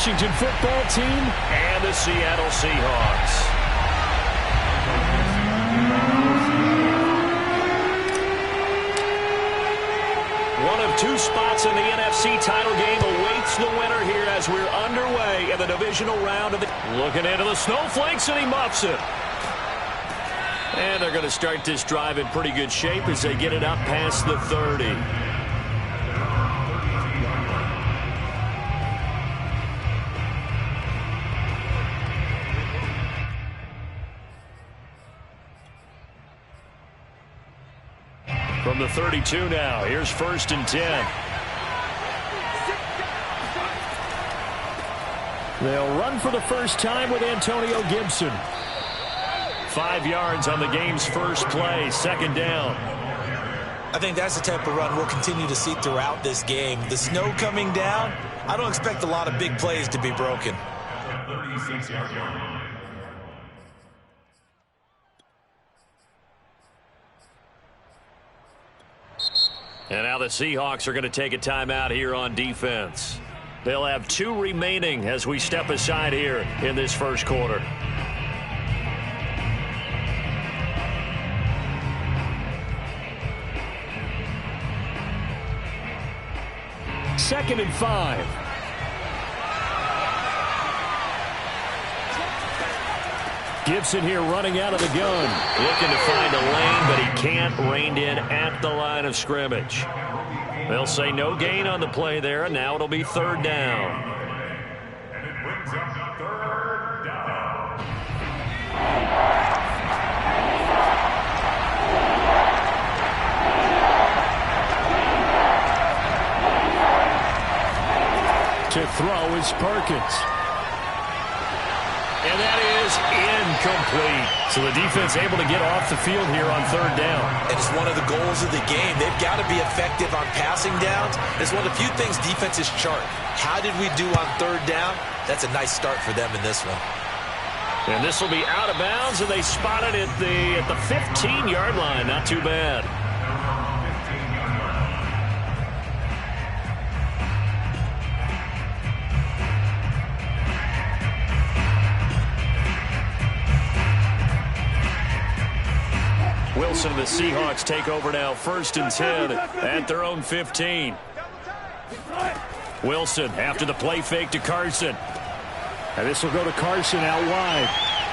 Washington football team and the Seattle Seahawks. One of two spots in the NFC title game awaits the winner here as we're underway in the divisional round of the... Looking into the snowflakes, and he muffs it. And they're going to start this drive in pretty good shape as they get it up past the 30. From the 32 now, here's 1st and 10. They'll run for the first time with Antonio Gibson. 5 yards on the game's first play, 2nd down. I think that's the type of run we'll continue to see throughout this game. The snow coming down, I don't expect a lot of big plays to be broken. And now the Seahawks are going to take a timeout here on defense. They'll have 2 remaining as we step aside here in this first quarter. Second and 5. Gibson here running out of the gun. Looking to find a lane, but he can't. Reined in at the line of scrimmage. They'll say no gain on the play there, and now it'll be 3rd down. And it brings up 3rd down. To throw is Perkins. And that is incomplete. So the defense able to get off the field here on 3rd down. And it's one of the goals of the game. They've got to be effective on passing downs. It's one of the few things defenses chart. How did we do on 3rd down? That's a nice start for them in this one. And this will be out of bounds, and they spot it at the 15-yard line. Not too bad. Wilson and the Seahawks take over now, 1st and 10 at their own 15. Wilson after the play fake to Carson. And this will go to Carson out wide.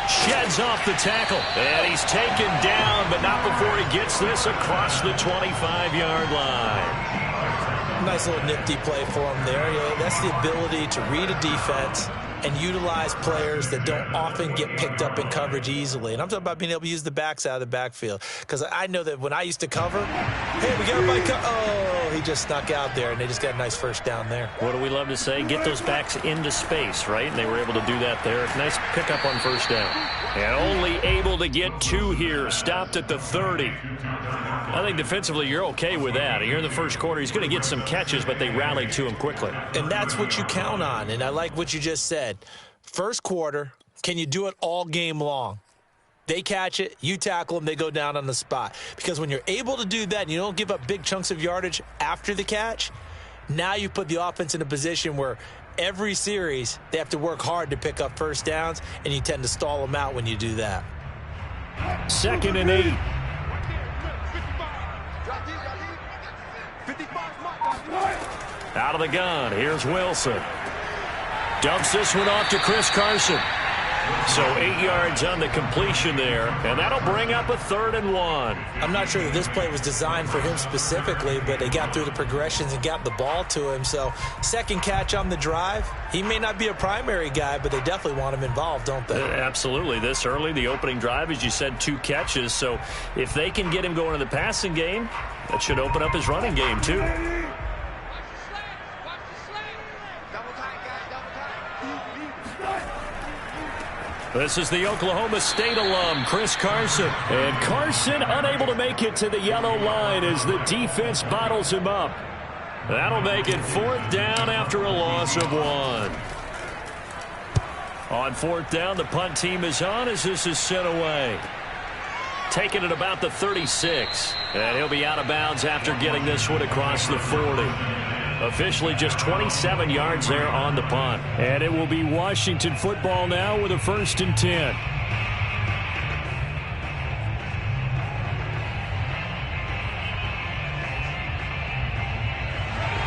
Sheds off the tackle. And he's taken down, but not before he gets this across the 25-yard line. Nice little nifty play for him there. That's the ability to read a defense and utilize players that don't often get picked up in coverage easily. And I'm talking about being able to use the backs out of the backfield. Because I know that when I used to cover, hey, we got my oh, he just snuck out there, and they just got a nice 1st down there. What do we love to say? Get those backs into space, right? And they were able to do that there. Nice pickup on 1st down. And only able to get 2 here. Stopped at the 30. I think defensively you're okay with that. Here in the first quarter, he's going to get some catches, but they rallied to him quickly. And that's what you count on. And I like what you just said. First quarter, can you do it all game long? They catch it, you tackle them, they go down on the spot. Because when you're able to do that and you don't give up big chunks of yardage after the catch, now you put the offense in a position where every series they have to work hard to pick up 1st downs, and you tend to stall them out when you do that. 2nd and 8. Out of the gun, here's Wilson. Dumps this one off to Chris Carson. So 8 yards on the completion there, and that'll bring up a 3rd and 1. I'm not sure that this play was designed for him specifically, but they got through the progressions and got the ball to him. So 2nd catch on the drive. He may not be a primary guy, but they definitely want him involved, don't they? Absolutely. This early, the opening drive, as you said, 2 catches. So if they can get him going in the passing game, that should open up his running game too. This is the Oklahoma State alum, Chris Carson. And Carson unable to make it to the yellow line as the defense bottles him up. That'll make it 4th down after a loss of 1. On 4th down, the punt team is on as this is sent away. Taking it about the 36. And he'll be out of bounds after getting this one across the 40. Officially just 27 yards there on the punt. And it will be Washington football now with a 1st and 10.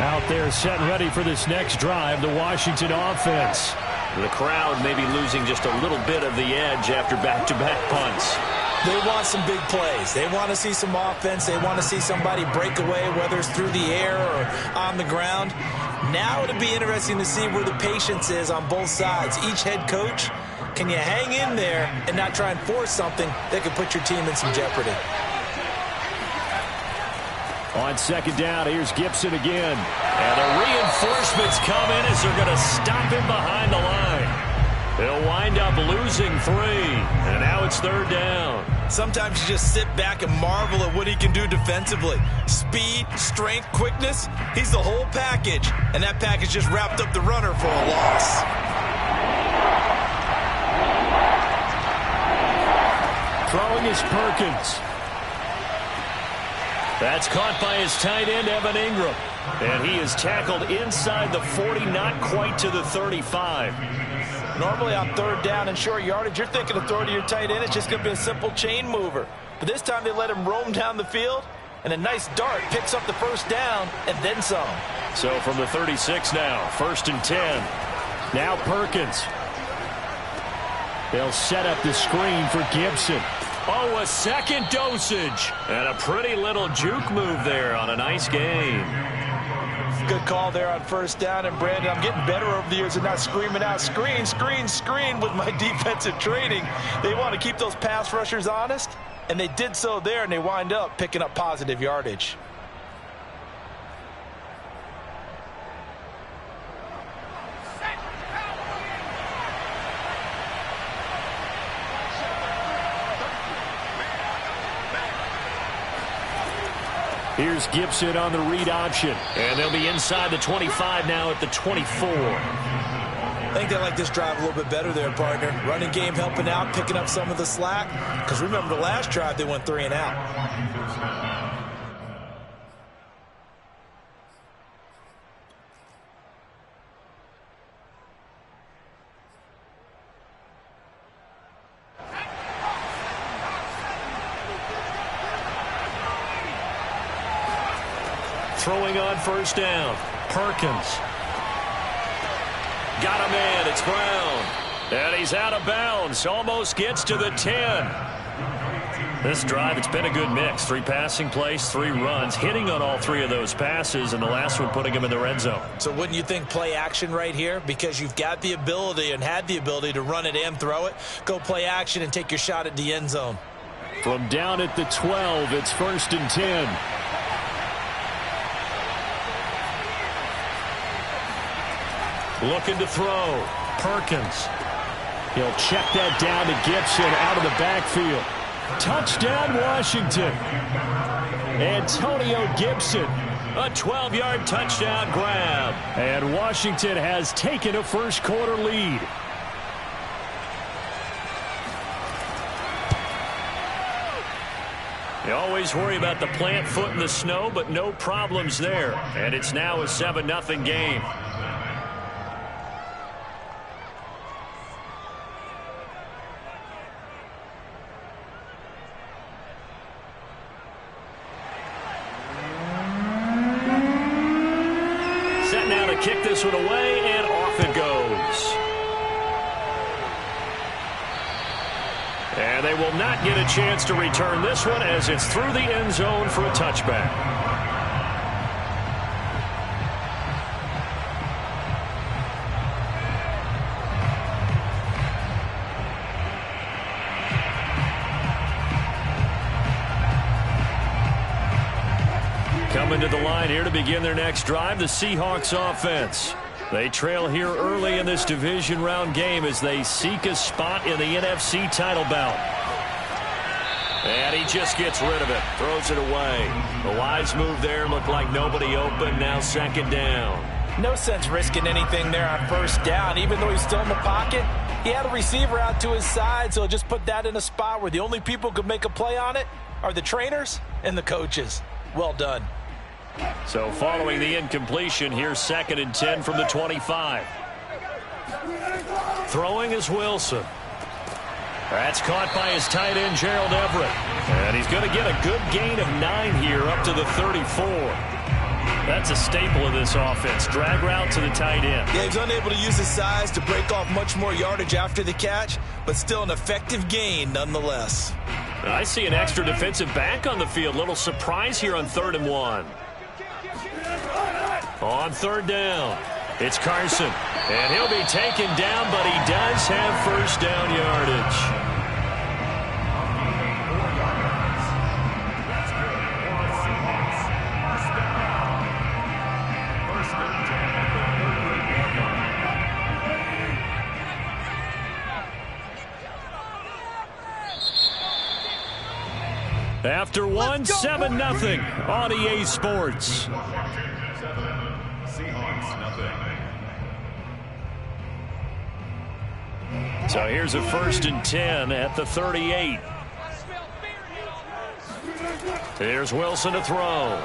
Out there set and ready for this next drive, the Washington offense. The crowd may be losing just a little bit of the edge after back-to-back punts. They want some big plays. They want to see some offense. They want to see somebody break away, whether it's through the air or on the ground. Now it'll be interesting to see where the patience is on both sides. Each head coach, can you hang in there and not try and force something that could put your team in some jeopardy? On 2nd down, here's Gibson again. And the reinforcements come in as they're going to stop him behind the line. They'll wind up losing 3. And now it's 3rd down. Sometimes you just sit back and marvel at what he can do defensively. Speed, strength, quickness. He's the whole package. And that package just wrapped up the runner for a loss. Throwing is Perkins. That's caught by his tight end, Evan Ingram. And he is tackled inside the 40, not quite to the 35. Normally on 3rd down and short yardage, you're thinking of throwing to your tight end. It's just going to be a simple chain mover. But this time they let him roam down the field, and a nice dart picks up the 1st down and then some. So from the 36 now, 1st and 10. Now Perkins. They'll set up the screen for Gibson. Oh, a second dosage. And a pretty little juke move there on a nice game. Good call there on 1st down. And, Brandon, I'm getting better over the years and not screaming out, screen, screen, screen with my defensive training. They want to keep those pass rushers honest, and they did so there, and they wind up picking up positive yardage. Here's Gibson on the read option. And they'll be inside the 25 now at the 24. I think they like this drive a little bit better there, partner. Running game helping out, picking up some of the slack. Because remember, the last drive they went 3 and out. Throwing on 1st down. Perkins. Got a man. It's Brown. And he's out of bounds. Almost gets to the 10. This drive, it's been a good mix. 3 passing plays, 3 runs, hitting on all 3 of those passes, and the last one putting him in the red zone. So wouldn't you think play action right here? Because you've got the ability and had the ability to run it and throw it. Go play action and take your shot at the end zone. From down at the 12, it's 1st and 10. Looking to throw. Perkins. He'll check that down to Gibson out of the backfield. Touchdown, Washington. Antonio Gibson. A 12-yard touchdown grab. And Washington has taken a 1st quarter lead. You always worry about the plant foot in the snow, but no problems there. And it's now a 7-0 game. Kick this one away, and off it goes. And they will not get a chance to return this one as it's through the end zone for a touchback. Coming to the line here to begin their next drive, the Seahawks offense. They trail here early in this division round game as they seek a spot in the NFC title bout. And he just gets rid of it, throws it away. The wise move there, looked like nobody open, now 2nd down. No sense risking anything there on 1st down, even though he's still in the pocket. He had a receiver out to his side, so just put that in a spot where the only people who could make a play on it are the trainers and the coaches. Well done. So following the incompletion, here's 2nd and 10 from the 25. Throwing is Wilson. That's caught by his tight end, Gerald Everett. And he's going to get a good gain of 9 here up to the 34. That's a staple of this offense. Drag route to the tight end. Yeah, he's unable to use his size to break off much more yardage after the catch, but still an effective gain nonetheless. I see an extra defensive back on the field. Little surprise here on 3rd and 1. On 3rd down, it's Carson. And he'll be taken down, but he does have first down yardage. After 1, 7-0 on EA Sports. So here's a 1st and 10 at the 38. Here's Wilson to throw.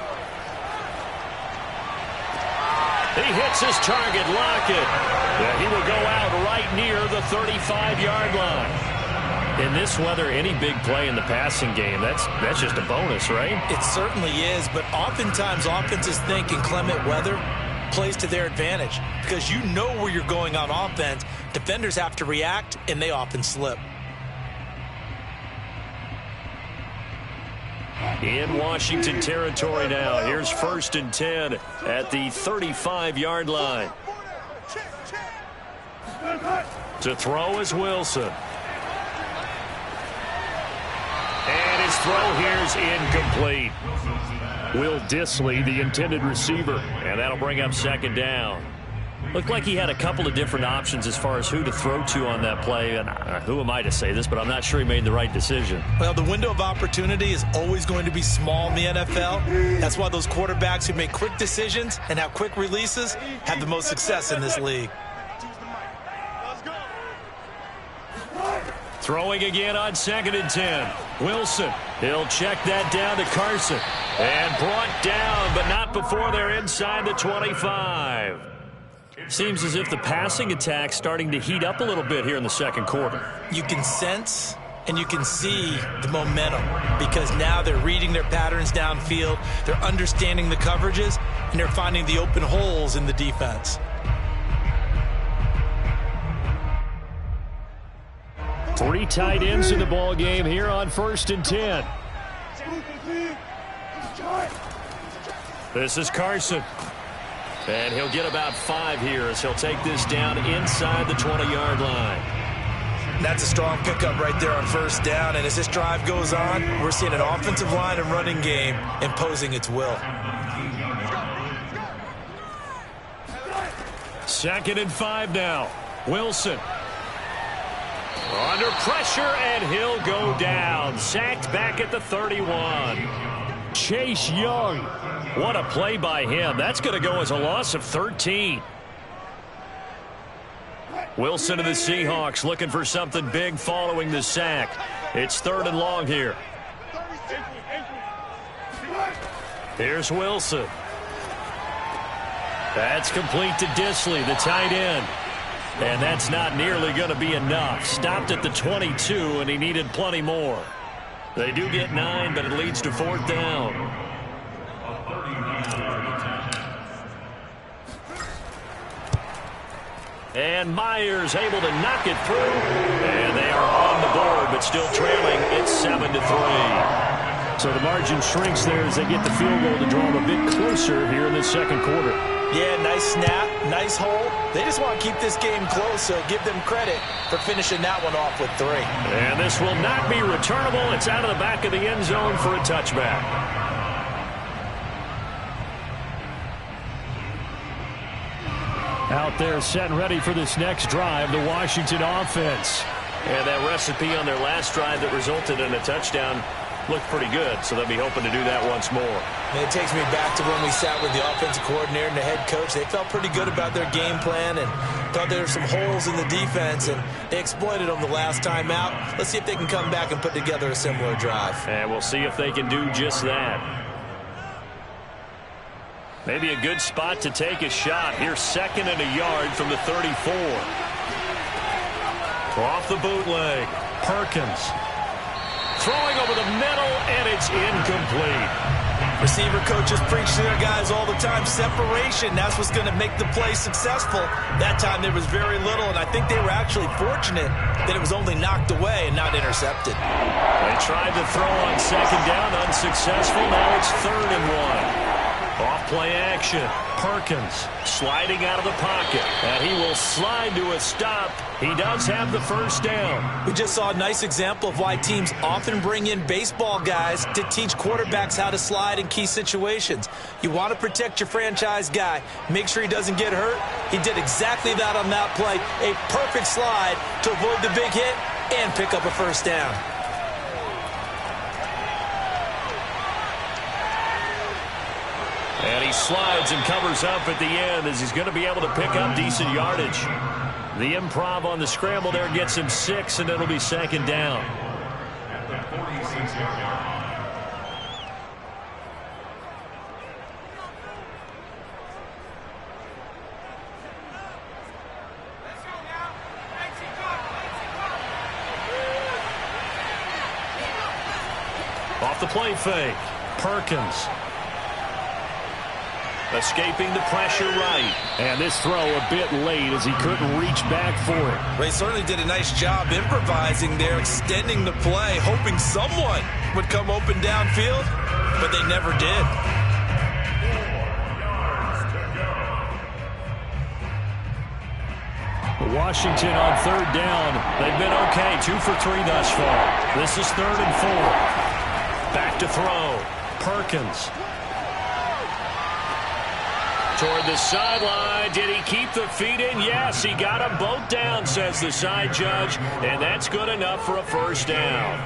He hits his target, Lockett. Yeah, he will go out right near the 35-yard line. In this weather, any big play in the passing game, that's just a bonus, right? It certainly is, but oftentimes offenses think inclement weather plays to their advantage because you know where you're going on offense. Defenders have to react, and they often slip. In Washington territory now. Here's 1st and 10 at the 35-yard line. To throw is Wilson. And his throw here is incomplete. Will Dissly, the intended receiver, and that'll bring up 2nd down. Looked like he had a couple of different options as far as who to throw to on that play. And who am I to say this, but I'm not sure he made the right decision. Well, the window of opportunity is always going to be small in the NFL. That's why those quarterbacks who make quick decisions and have quick releases have the most success in this league. Throwing again on 2nd and 10. Wilson, he'll check that down to Carson. And brought down, but not before they're inside the 25. Seems as if the passing attack's starting to heat up a little bit here in the 2nd quarter. You can sense and you can see the momentum because now they're reading their patterns downfield, they're understanding the coverages, and they're finding the open holes in the defense. Three tight ends in the ball game here on 1st and 10. This is Carson. And he'll get about 5 here as he'll take this down inside the 20-yard line. That's a strong pickup right there on 1st down. And as this drive goes on, we're seeing an offensive line and running game imposing its will. 2nd and 5 now. Wilson. Under pressure, and he'll go down. Sacked back at the 31. Chase Young. What a play by him. That's going to go as a loss of 13. Wilson and the Seahawks looking for something big following the sack. It's 3rd and long here. Here's Wilson. That's complete to Dissly, the tight end. And that's not nearly going to be enough. Stopped at the 22, and he needed plenty more. They do get 9, but it leads to 4th down. And Myers able to knock it through. And they are on the board, but still trailing. It's 7-3. So the margin shrinks there as they get the field goal to draw them a bit closer here in the 2nd quarter. Yeah, nice snap, nice hole. They just want to keep this game close, so give them credit for finishing that one off with 3. And this will not be returnable. It's out of the back of the end zone for a touchback. Out there set and ready for this next drive, the Washington offense. And that recipe on their last drive that resulted in a touchdown looked pretty good, so they'll be hoping to do that once more. And it takes me back to when we sat with the offensive coordinator and the head coach. They felt pretty good about their game plan and thought there were some holes in the defense, and they exploited them the last time out. Let's see if they can come back and put together a similar drive. And we'll see if they can do just that. Maybe a good spot to take a shot. Here's 2nd and a yard from the 34. Off the bootleg. Perkins. Throwing over the middle, and it's incomplete. Receiver coaches preach to their guys all the time. Separation, that's what's going to make the play successful. That time there was very little, and I think they were actually fortunate that it was only knocked away and not intercepted. They tried to throw on 2nd down, unsuccessful. Now it's 3rd and 1. Off play action. Perkins sliding out of the pocket. And he will slide to a stop. He does have the 1st down. We just saw a nice example of why teams often bring in baseball guys to teach quarterbacks how to slide in key situations. You want to protect your franchise guy. Make sure he doesn't get hurt. He did exactly that on that play. A perfect slide to avoid the big hit and pick up a 1st down. And he slides and covers up at the end as he's going to be able to pick up decent yardage. The improv on the scramble there gets him 6, and it'll be 2nd down. At the 46-yard line. Off the play fake. Perkins. Escaping the pressure right. And this throw a bit late as he couldn't reach back for it. They certainly did a nice job improvising there, extending the play, hoping someone would come open downfield, but they never did. 4 yards to go. Washington on 3rd down. They've been okay. 2 for 3 thus far. This is 3rd and 4. Back to throw. Perkins. Toward the sideline. Did he keep the feet in? Yes, he got them both down, says the side judge. And that's good enough for a 1st down.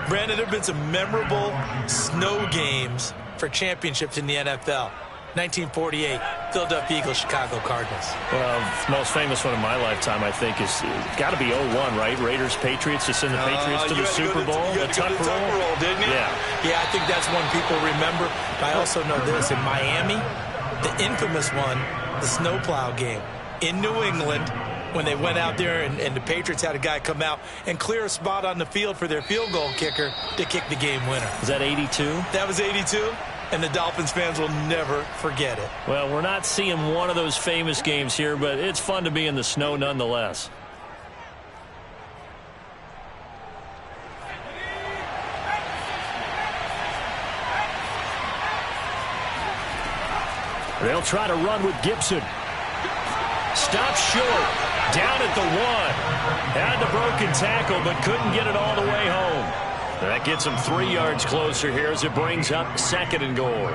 Brandon, there have been some memorable snow games for championships in the NFL. 1948, Philadelphia Eagles, Chicago Cardinals. Well, the most famous one in my lifetime, I think, is got to be 01, right? Raiders, Patriots, to send the Patriots to the Super Bowl. The Tuck Roll, didn't you? Yeah, I think that's one people remember. I also know this. In Miami, the infamous one, the snowplow game in New England, when they went out there and the Patriots had a guy come out and clear a spot on the field for their field goal kicker to kick the game winner. Is that 82? That was 82. And the Dolphins fans will never forget it. Well, we're not seeing one of those famous games here, but it's fun to be in the snow nonetheless. They'll try to run with Gibson. Stop short. Down at the 1. Had the broken tackle, but couldn't get it all the way home. That gets him 3 yards closer here as it brings up 2nd and goal.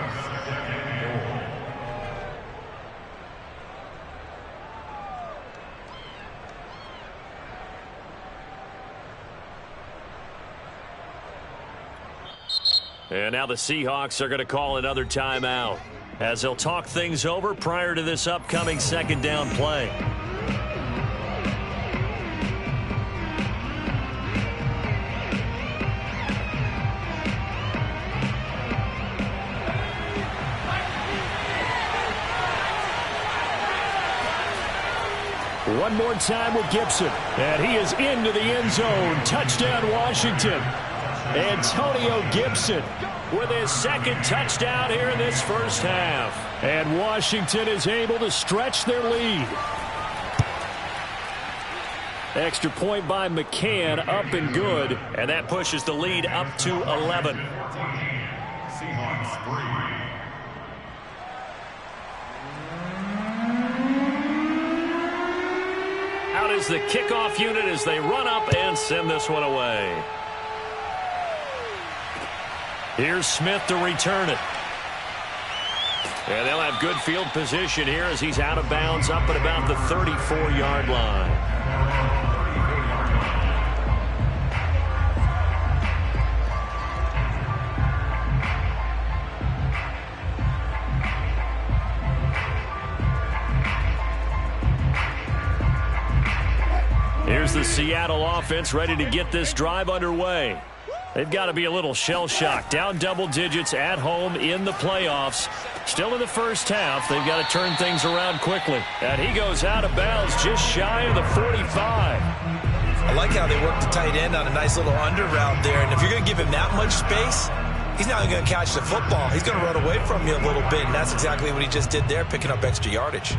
And now the Seahawks are going to call another timeout as they'll talk things over prior to this upcoming 2nd down play. One more time with Gibson. And he is into the end zone. Touchdown, Washington. Antonio Gibson with his 2nd touchdown here in this 1st half. And Washington is able to stretch their lead. Extra point by McCann, up and good. And that pushes the lead up to 11. Seahawks 3. Out is the kickoff unit as they run up and send this one away. Here's Smith to return it. And they'll have good field position here as he's out of bounds up at about the 34-yard line. Here's the Seattle offense ready to get this drive underway. They've got to be a little shell-shocked. Down double digits at home in the playoffs. Still in the first half. They've got to turn things around quickly. And he goes out of bounds just shy of the 45. I like how they work the tight end on a nice little under route there. And if you're going to give him that much space, he's not going to catch the football. He's going to run away from you a little bit, and that's exactly what he just did there, picking up extra yardage.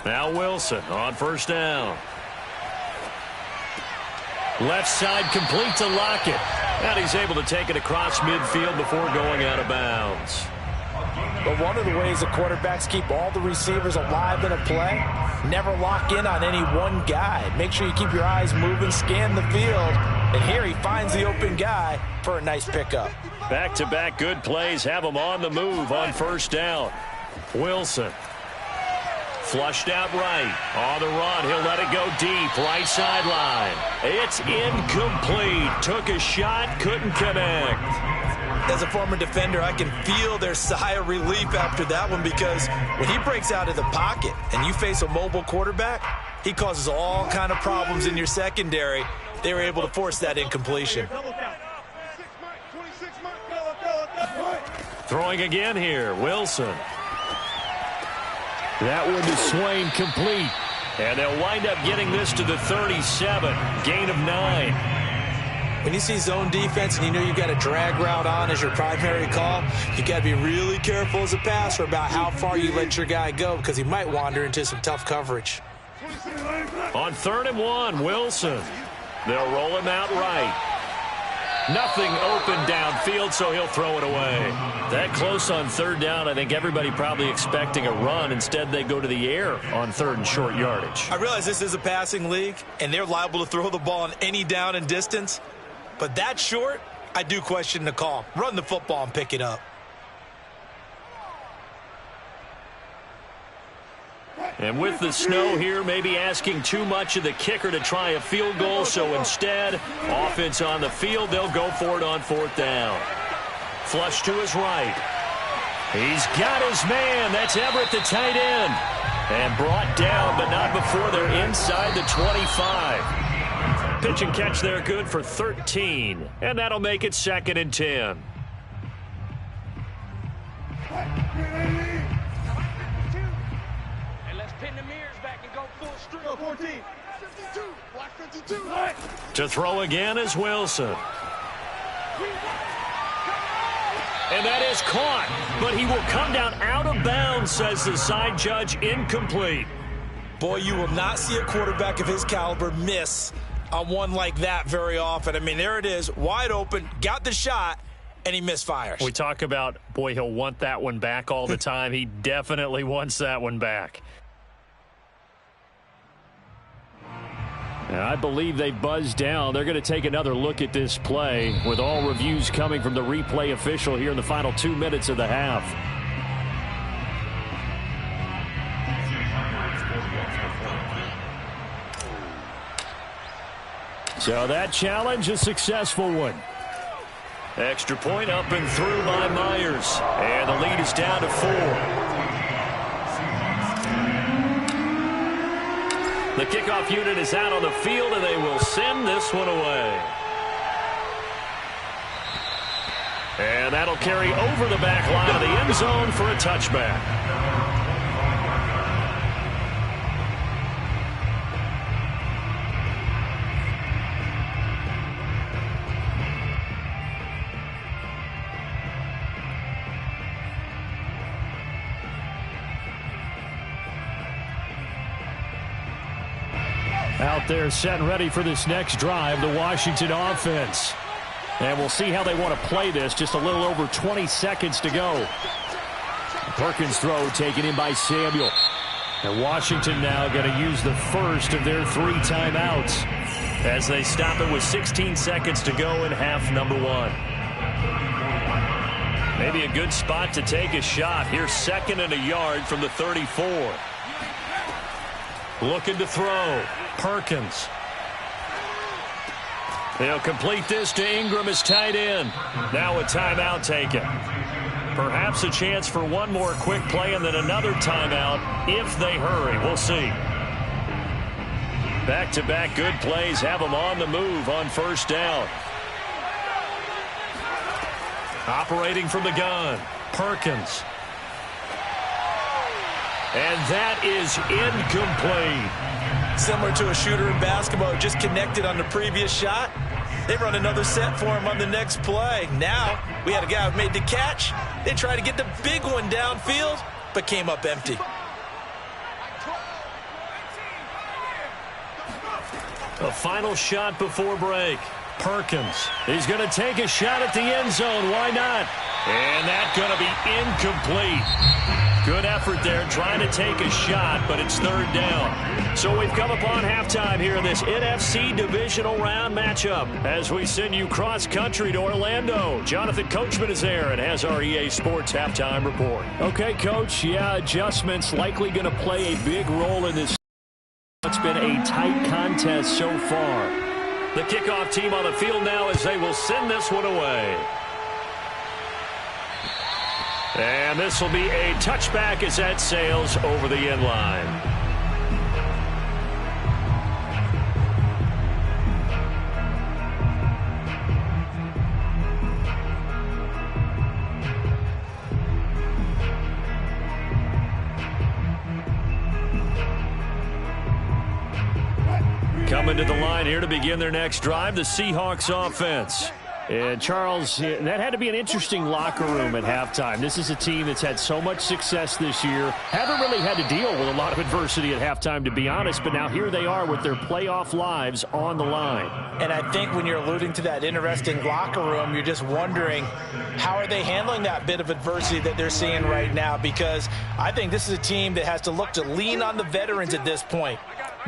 Now Wilson on first down. Left side complete to Lockett. And he's able to take it across midfield before going out of bounds. But one of the ways that quarterbacks keep all the receivers alive in a play, never lock in on any one guy. Make sure you keep your eyes moving, scan the field. And here he finds the open guy for a nice pickup. Back-to-back good plays have him on the move on first down. Wilson. Flushed out right. On the run. He'll let it go deep. Right sideline. It's incomplete. Took a shot. Couldn't connect. As a former defender, I can feel their sigh of relief after that one, because when he breaks out of the pocket and you face a mobile quarterback, he causes all kind of problems in your secondary. They were able to force that incompletion. Throwing again here. Wilson. That one to Swain, complete. And they'll wind up getting this to the 37. Gain of 9. When you see zone defense and you know you've got a drag route on as your primary call, you got to be really careful as a passer about how far you let your guy go, because he might wander into some tough coverage. On 3rd and 1, Wilson. They'll roll him out right. Nothing open downfield, so he'll throw it away. That close on 3rd down, I think everybody probably expecting a run. Instead, they go to the air on 3rd and short yardage. I realize this is a passing league, and they're liable to throw the ball on any down and distance. But that short, I do question the call. Run the football and pick it up. And with the snow here, maybe asking too much of the kicker to try a field goal. So instead, offense on the field, they'll go for it on 4th down. Flush to his right. He's got his man. That's Everett, the tight end. And brought down, but not before they're inside the 25. Pitch and catch there, good for 13. And that'll make it 2nd and 10. To throw again is Wilson. And that is caught, but he will come down out of bounds, says the side judge. Incomplete. Boy, you will not see a quarterback of his caliber miss on one like that very often. I mean, there it is, wide open, got the shot, and he misfires. We talk about, boy, he'll want that one back all the time. He definitely wants that one back. I believe they buzzed down. They're going to take another look at this play, with all reviews coming from the replay official here in the final 2 minutes of the half. So that challenge, a successful one. Extra point up and through by Myers. And the lead is down to 4. The kickoff unit is out on the field, and they will send this one away. And that'll carry over the back line of the end zone for a touchback. Out there set and ready for this next drive, the Washington offense. And we'll see how they want to play this. Just a little over 20 seconds to go. Perkins' throw taken in by Samuel. And Washington now going to use the first of their 3 timeouts as they stop it with 16 seconds to go in half number 1. Maybe a good spot to take a shot. Here's 2nd and a yard from the 34. Looking to throw. Perkins. They'll complete this to Ingram as tight end. Now a timeout taken. Perhaps a chance for one more quick play and then another timeout if they hurry. We'll see. Back-to-back good plays have them on the move on first down. Operating from the gun, Perkins. And that is incomplete. Similar to a shooter in basketball, just connected on the previous shot. They run another set for him on the next play. Now, we had a guy who made the catch. They tried to get the big one downfield, but came up empty. A final shot before break. Perkins. He's going to take a shot at the end zone. Why not? And that's going to be incomplete. Good effort there trying to take a shot, but it's third down. So we've come upon halftime here in this NFC divisional round matchup as we send you cross-country to Orlando. Jonathan Coachman is there and has our EA Sports halftime report. Okay, Coach, yeah, adjustments likely going to play a big role in this. It's been a tight contest so far. The kickoff team on the field now as they will send this one away. And this will be a touchback as that sails over the end line. Coming to the line here to begin their next drive, the Seahawks offense. And, Charles, that had to be an interesting locker room at halftime. This is a team that's had so much success this year. Haven't really had to deal with a lot of adversity at halftime, to be honest. But now here they are with their playoff lives on the line. And I think when you're alluding to that interesting locker room, you're just wondering how are they handling that bit of adversity that they're seeing right now? Because I think this is a team that has to look to lean on the veterans at this point.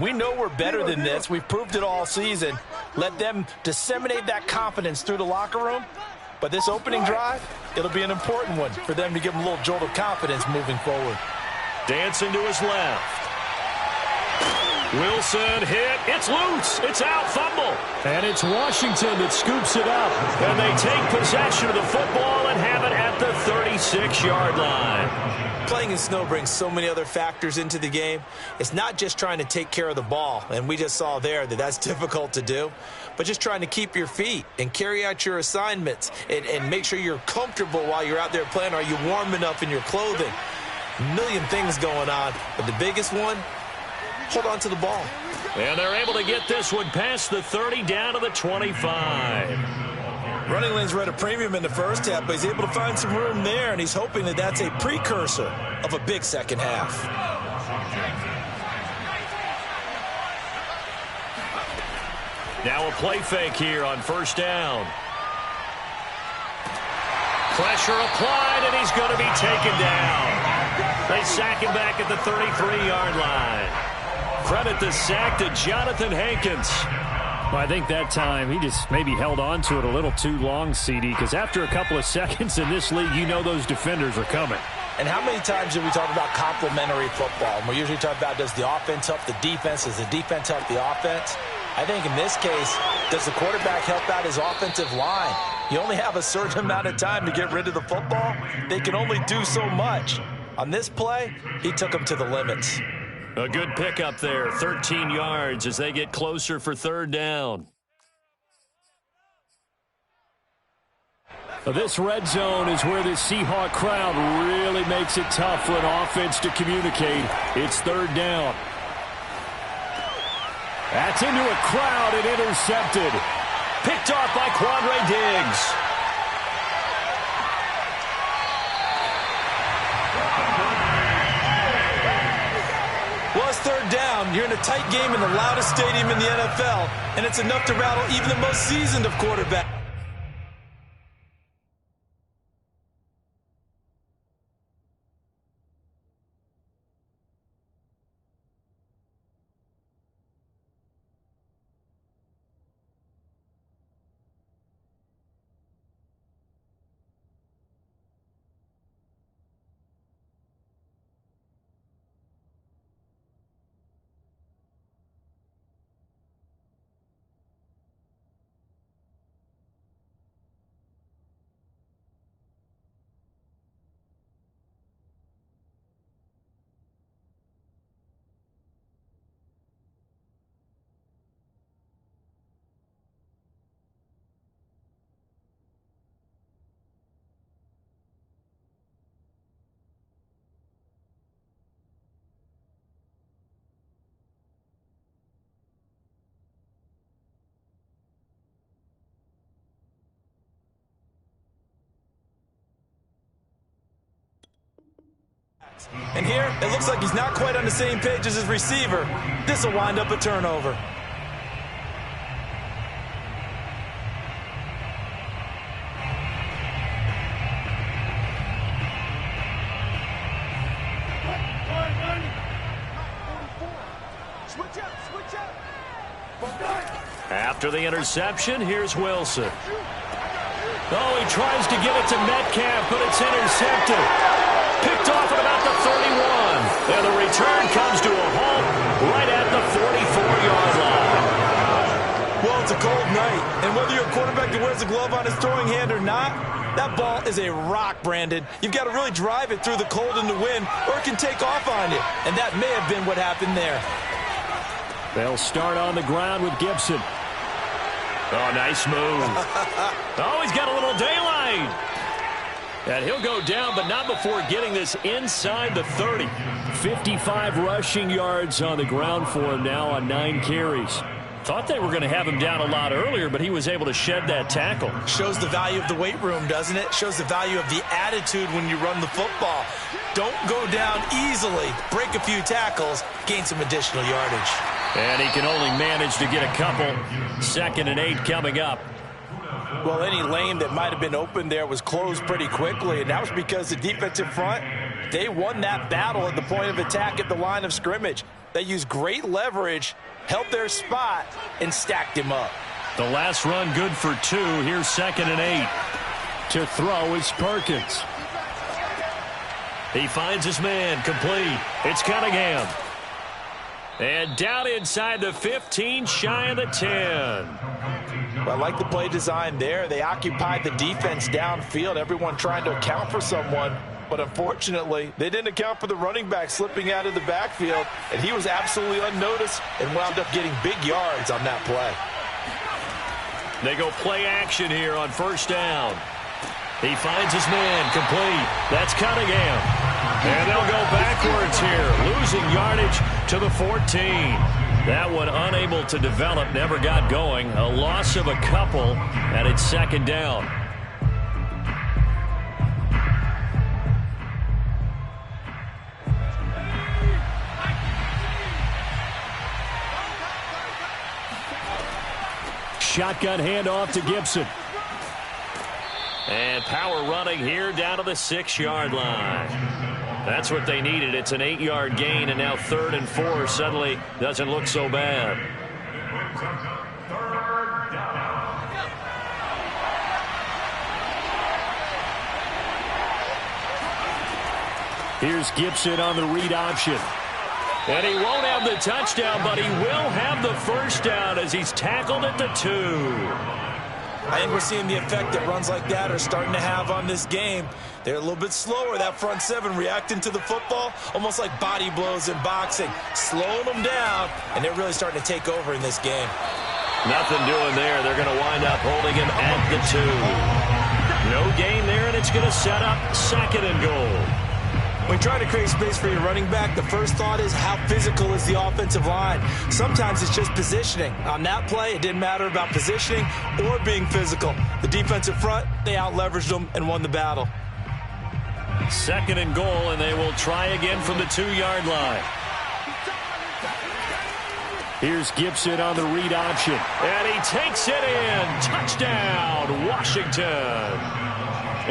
We know we're better than this. We've proved it all season. Let them disseminate that confidence through the locker room. But this opening drive, it'll be an important one for them to give them a little jolt of confidence moving forward. Dancing to his left. Wilson hit. It's loose. It's out. Fumble. And it's Washington that scoops it up. And they take possession of the football and have it at the 36-yard line. Playing in snow brings so many other factors into the game. It's not just trying to take care of the ball, and we just saw there that that's difficult to do, but just trying to keep your feet and carry out your assignments and make sure you're comfortable while you're out there playing. Are you warm enough in your clothing? A million things going on, but the biggest one, hold on to the ball. And they're able to get this one past the 30 down to the 25. Running lanes were at a premium in the first half, but he's able to find some room there, and he's hoping that that's a precursor of a big second half. Now a play fake here on first down. Pressure applied, and he's going to be taken down. They sack him back at the 33-yard line. Credit the sack to Jonathan Hankins. Well, I think that time he just maybe held on to it a little too long, CD, because after a couple of seconds in this league, you know those defenders are coming. And how many times do we talk about complementary football? And we usually talk about, does the offense help the defense? Does the defense help the offense? I think in this case, does the quarterback help out his offensive line? You only have a certain amount of time to get rid of the football. They can only do so much. On this play, he took them to the limits. A good pickup there, 13 yards as they get closer for third down. This red zone is where the Seahawk crowd really makes it tough for an offense to communicate. It's third down. That's into a crowd and intercepted. Picked off by Quandre Diggs. Well, it's third down. You're in a tight game in the loudest stadium in the NFL, and it's enough to rattle even the most seasoned of quarterbacks. And here, it looks like he's not quite on the same page as his receiver. This will wind up a turnover. After the interception, here's Wilson. Oh, he tries to give it to Metcalf, but it's intercepted. Picked off at about the 31. And the return comes to a halt right at the 44-yard line. Well, it's a cold night, and whether you're a quarterback that wears a glove on his throwing hand or not, that ball is a rock, Brandon. You've got to really drive it through the cold and the wind, or it can take off on you. And that may have been what happened there. They'll start on the ground with Gibson. Oh, nice move. Oh, he's got a little daylight. And he'll go down, but not before getting this inside the 30. 55 rushing yards on the ground for him now on 9 carries. Thought they were going to have him down a lot earlier, but he was able to shed that tackle. Shows the value of the weight room, doesn't it? Shows the value of the attitude when you run the football. Don't go down easily. Break a few tackles, gain some additional yardage. And he can only manage to get a couple. 2nd and 8 coming up. Well, any lane that might have been open there was closed pretty quickly, and that was because the defensive front, they won that battle at the point of attack at the line of scrimmage. They used great leverage, held their spot, and stacked him up. The last run good for 2. Here's 2nd and 8. To throw is Perkins. He finds his man, complete. It's Cunningham. And down inside the 15, shy of the 10. Well, I like the play design there. They occupied the defense downfield, everyone trying to account for someone. But unfortunately, they didn't account for the running back slipping out of the backfield, and he was absolutely unnoticed and wound up getting big yards on that play. They go play action here on 1st down. He finds his man, complete. That's Cunningham. And they'll go backwards here, losing yardage to the 14. That one unable to develop, never got going. A loss of a couple, and it's 2nd down. Shotgun handoff to Gibson. And power running here down to the 6-yard line. That's what they needed. It's an 8-yard gain, and now 3rd and 4 suddenly doesn't look so bad. Here's Gibson on the read option. And he won't have the touchdown, but he will have the 1st down as he's tackled at the 2. I think we're seeing the effect that runs like that are starting to have on this game. They're a little bit slower, that front 7, reacting to the football, almost like body blows in boxing, slowing them down, and they're really starting to take over in this game. Nothing doing there. They're going to wind up holding him at the 2. No gain there, and it's going to set up 2nd and goal. When trying to create space for your running back, the first thought is how physical is the offensive line. Sometimes it's just positioning. On that play, it didn't matter about positioning or being physical. The defensive front, they out-leveraged them and won the battle. 2nd and goal, and they will try again from the 2-yard line. Here's Gibson on the read option. And he takes it in. Touchdown, Washington.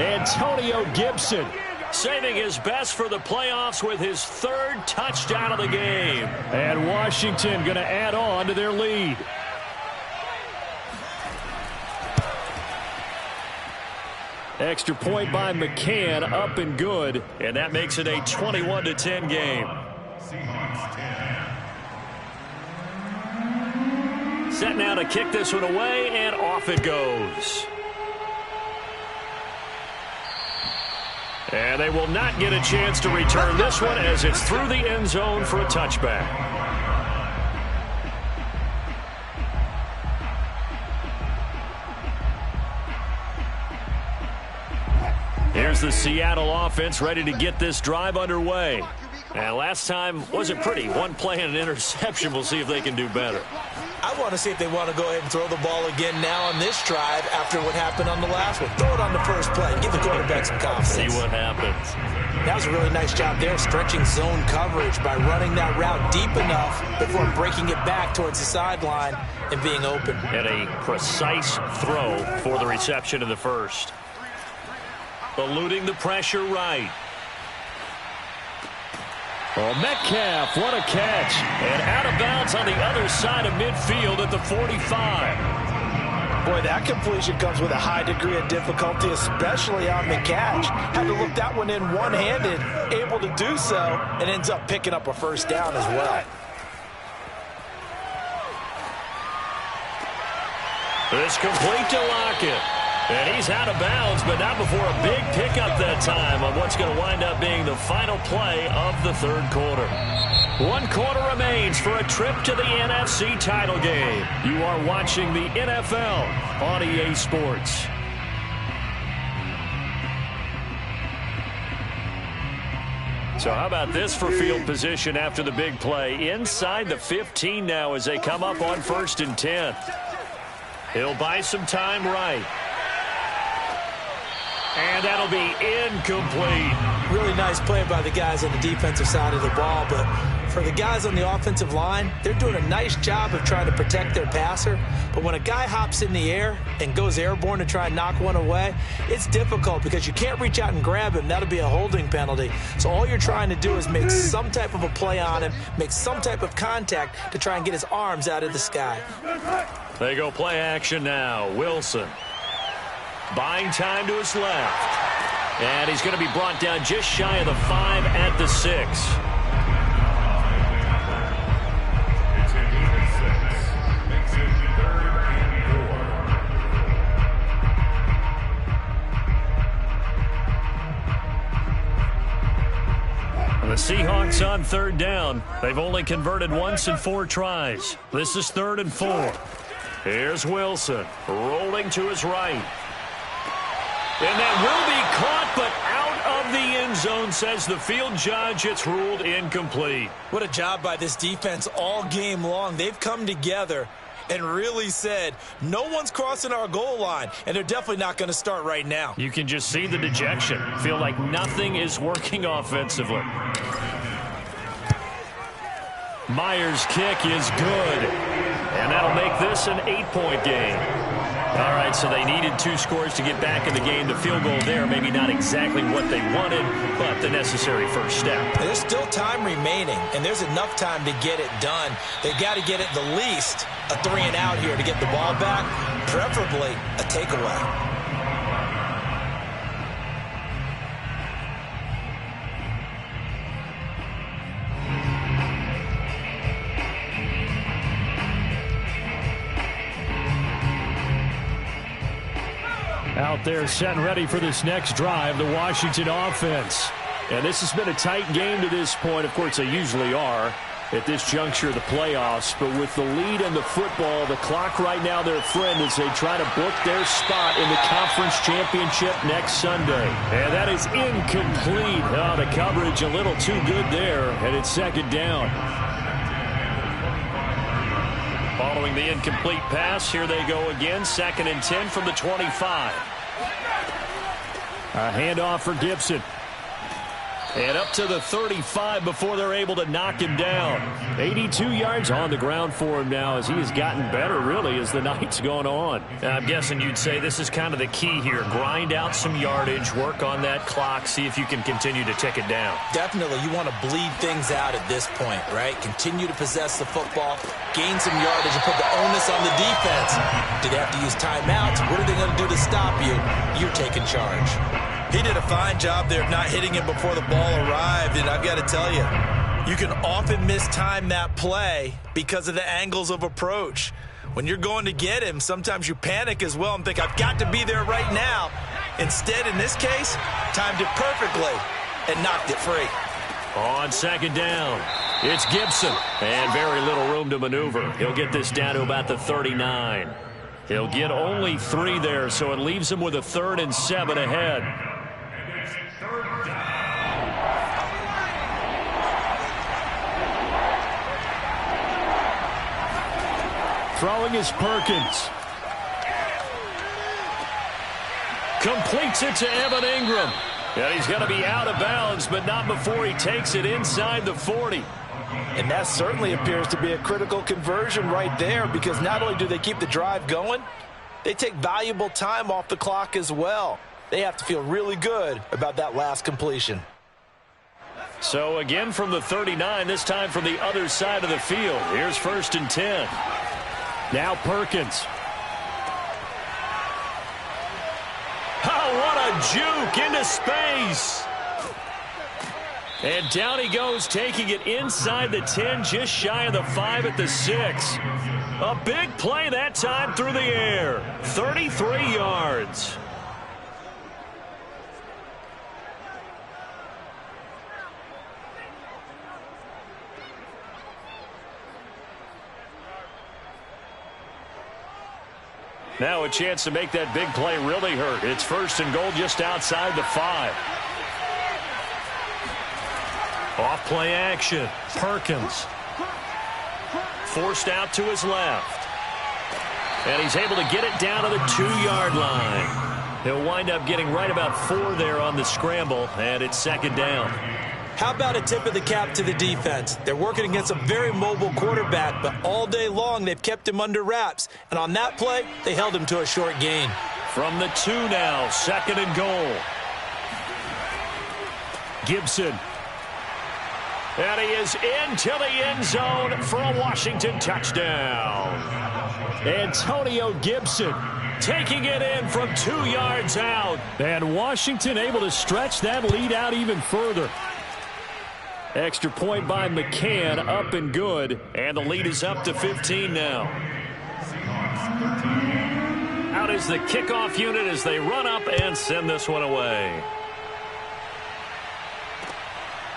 Antonio Gibson saving his best for the playoffs with his 3rd touchdown of the game. And Washington going to add on to their lead. Extra point by McCann, up and good. And that makes it a 21-10 game. Set now to kick this one away, and off it goes. And they will not get a chance to return this one as it's through the end zone for a touchback. Here's the Seattle offense ready to get this drive underway. And last time wasn't pretty. One play and an interception. We'll see if they can do better. I want to see if they want to go ahead and throw the ball again now on this drive after what happened on the last one. Throw it on the first play. Give the quarterback some confidence. See what happens. That was a really nice job there, stretching zone coverage by running that route deep enough before breaking it back towards the sideline and being open. And a precise throw for the reception in the first. Eluding the pressure right. Oh, Metcalf, what a catch. And out of bounds on the other side of midfield at the 45. Boy, that completion comes with a high degree of difficulty, especially on the catch. Had to look that one in one-handed, able to do so, and ends up picking up a first down as well. It's complete to Lockett. And he's out of bounds, but not before a big pickup that time on what's going to wind up being the final play of the third quarter. 1 quarter remains for a trip to the NFC title game. You are watching the NFL on EA Sports. So how about this for field position after the big play? Inside the 15 now as they come up on 1st and 10. He'll buy some time right. And that'll be incomplete. Really nice play by the guys on the defensive side of the ball, but for the guys on the offensive line, they're doing a nice job of trying to protect their passer. But when a guy hops in the air and goes airborne to try and knock one away, it's difficult because you can't reach out and grab him. That'll be a holding penalty. So all you're trying to do is make some type of a play on him, make some type of contact to try and get his arms out of the sky. They go play action now. Wilson. Buying time to his left. And he's going to be brought down just shy of the 5 at the 6. The Seahawks on 3rd down. They've only converted once in 4 tries. This is 3rd and 4. Here's Wilson rolling to his right. And that will be caught, but out of the end zone, says the field judge. It's ruled incomplete. What a job by this defense all game long. They've come together and really said, no one's crossing our goal line, and they're definitely not going to start right now. You can just see the dejection. Feel like nothing is working offensively. Myers' kick is good, and that'll make this an 8-point game. All right, so they needed 2 scores to get back in the game. The field goal there, maybe not exactly what they wanted, but the necessary first step. There's still time remaining, and there's enough time to get it done. They've got to get at the least a 3-and-out here to get the ball back, preferably a takeaway. Out there set and ready for this next drive, the Washington offense. And this has been a tight game to this point. Of course, they usually are at this juncture of the playoffs. But with the lead in the football, the clock right now their friend as they try to book their spot in the conference championship next Sunday. And that is incomplete. Oh, the coverage a little too good there, and it's 2nd down. Following the incomplete pass, here they go again. 2nd and 10 from the 25. A handoff for Gibson. And up to the 35 before they're able to knock him down. 82 yards on the ground for him now as he has gotten better, really, as the night's gone on. I'm guessing you'd say this is kind of the key here. Grind out some yardage, work on that clock, see if you can continue to tick it down. Definitely, you want to bleed things out at this point, right? Continue to possess the football, gain some yardage, and put the onus on the defense. Do they have to use timeouts? What are they going to do to stop you? You're taking charge. He did a fine job there of not hitting him before the ball arrived, and I've got to tell you, you can often mistime that play because of the angles of approach. When you're going to get him, sometimes you panic as well and think, I've got to be there right now. Instead, in this case, timed it perfectly and knocked it free. On 2nd down, it's Gibson, and very little room to maneuver. He'll get this down to about the 39. He'll get only 3 there, so it leaves him with a 3rd and 7 ahead. Throwing is Perkins. Completes it to Evan Ingram. And he's going to be out of bounds, but not before he takes it inside the 40. And that certainly appears to be a critical conversion right there, because not only do they keep the drive going, they take valuable time off the clock as well. They have to feel really good about that last completion. So again from the 39, this time from the other side of the field. Here's 1st and 10. Now Perkins. Oh, what a juke into space. And down he goes, taking it inside the 10, just shy of the 5 at the 6. A big play that time through the air. 33 yards. Now a chance to make that big play really hurt. It's 1st and goal just outside the 5. Off play action. Perkins. Forced out to his left. And he's able to get it down to the 2-yard line. He'll wind up getting right about 4 there on the scramble, and it's 2nd down. How about a tip of the cap to the defense? They're working against a very mobile quarterback, but all day long they've kept him under wraps. And on that play, they held him to a short gain. From the 2 now, 2nd and goal. Gibson. And he is into the end zone for a Washington touchdown. Antonio Gibson taking it in from 2 yards out. And Washington able to stretch that lead out even further. Extra point by McCann, up and good. And the lead is up to 15 now. Out is the kickoff unit as they run up and send this one away.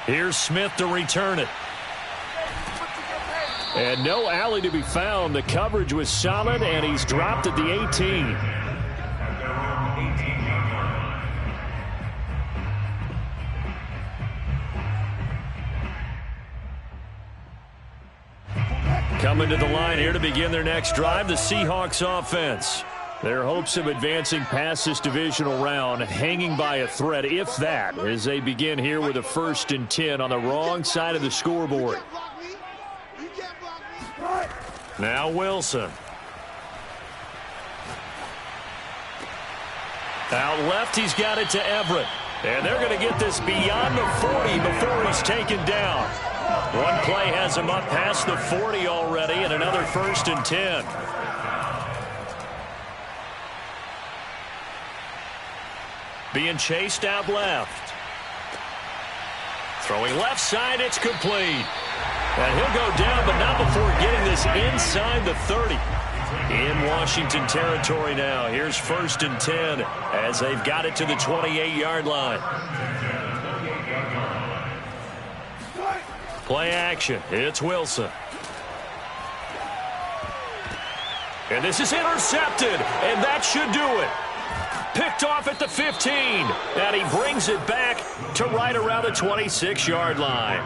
Here's Smith to return it. And no alley to be found. The coverage was solid, and he's dropped at the 18. Coming to the line here to begin their next drive, the Seahawks offense. Their hopes of advancing past this divisional round hanging by a thread, if that, as they begin here with a 1st and 10 on the wrong side of the scoreboard. Now Wilson. Out left, he's got it to Everett. And they're going to get this beyond the 40 before he's taken down. One play has him up past the 40 already, and another 1st and 10. Being chased out left. Throwing left side, it's complete. And he'll go down, but not before getting this inside the 30. In Washington territory now. Here's 1st and 10 as they've got it to the 28-yard line. Play action. It's Wilson. And this is intercepted, and that should do it. Picked off at the 15, and he brings it back to right around the 26-yard line.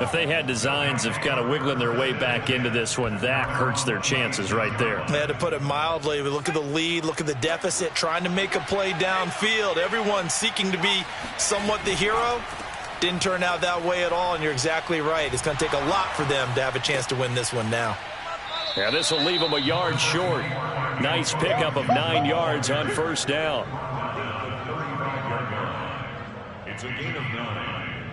If they had designs of kind of wiggling their way back into this one, that hurts their chances right there. They had to put it mildly. But look at the lead, look at the deficit, trying to make a play downfield. Everyone seeking to be somewhat the hero. Didn't turn out that way at all, and you're exactly right. It's going to take a lot for them to have a chance to win this one now. Yeah, this will leave them a yard short. Nice pickup of 9 yards on 1st down. It's a gain of 9.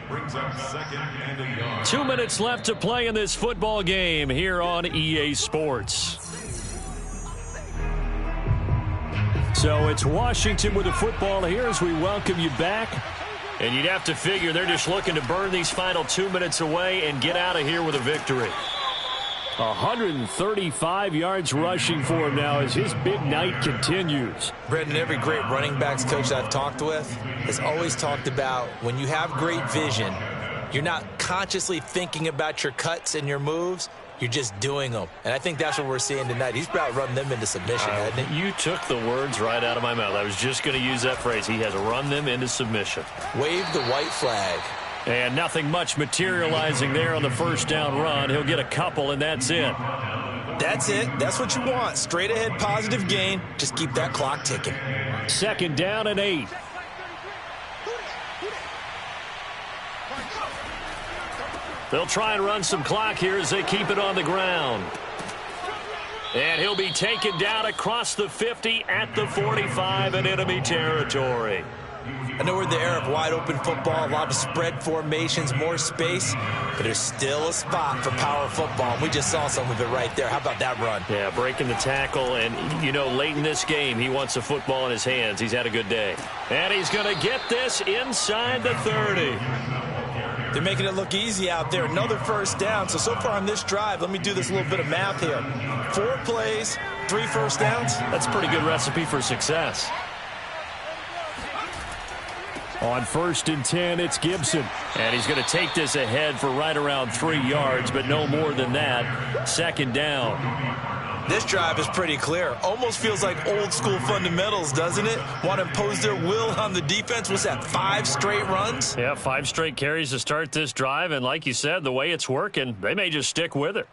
Brings up 2nd and a yard. 2 minutes left to play in this football game here on EA Sports. So it's Washington with the football here as we welcome you back. And you'd have to figure they're just looking to burn these final 2 minutes away and get out of here with a victory. 135 yards rushing for him now as his big night continues. Brendan, every great running backs coach I've talked with has always talked about when you have great vision, you're not consciously thinking about your cuts and your moves. You're just doing them. And I think that's what we're seeing tonight. He's about run them into submission, hasn't he? You took the words right out of my mouth. I was just going to use that phrase. He has run them into submission. Wave the white flag. And nothing much materializing there on the 1st down run. He'll get a couple, and that's it. That's it. That's what you want. Straight ahead, positive gain. Just keep that clock ticking. 2nd down and 8. They'll try and run some clock here as they keep it on the ground. And he'll be taken down across the 50 at the 45 in enemy territory. I know we're in the era of wide-open football, a lot of spread formations, more space, but there's still a spot for power football. We just saw some of it right there. How about that run? Yeah, breaking the tackle, and, you know, late in this game, he wants the football in his hands. He's had a good day. And he's going to get this inside the 30. They're making it look easy out there. Another first down. So far on this drive, let me do this little bit of math here. 4 plays, 3 first downs. That's a pretty good recipe for success. On 1st and 10, it's Gibson. And he's going to take this ahead for right around 3 yards, but no more than that. 2nd down. This drive is pretty clear. Almost feels like old school fundamentals, doesn't it? Want to impose their will on the defense. What's that, 5 straight runs? Yeah, 5 straight carries to start this drive. And like you said, the way it's working, they may just stick with it.